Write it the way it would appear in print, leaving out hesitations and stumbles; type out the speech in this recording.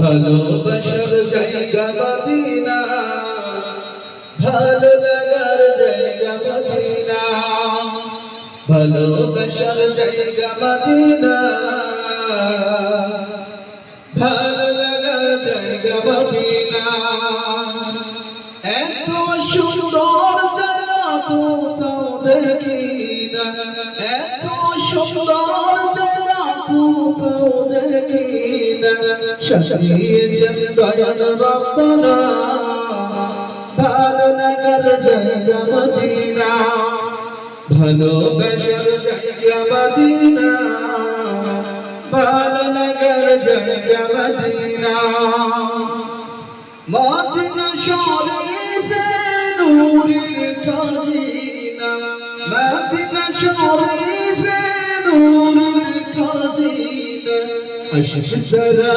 ভালোবাসার জায়গা মদিনা, ভালো লাগার জায়গা মদিনা, ভালোবাসার জায়গা মদিনা, ভালো লাগার জায়গা মদিনা। এত সুন্দর জায়গা কোথাও দেখি না, এত সুন্দর জায়গা কোথাও দেখি না। সাজিয়েছেন দয়াল রব্বানা, ভালো লাগার জায়গা মদিনা, ভালোবাসার জায়গা মদিনা, ভালো লাগার জায়গা মদিনা। মদিনা শরীফে নূরের খাজিনা, মদিনা শরীফে নূরের খাজিনা। আশিক সারা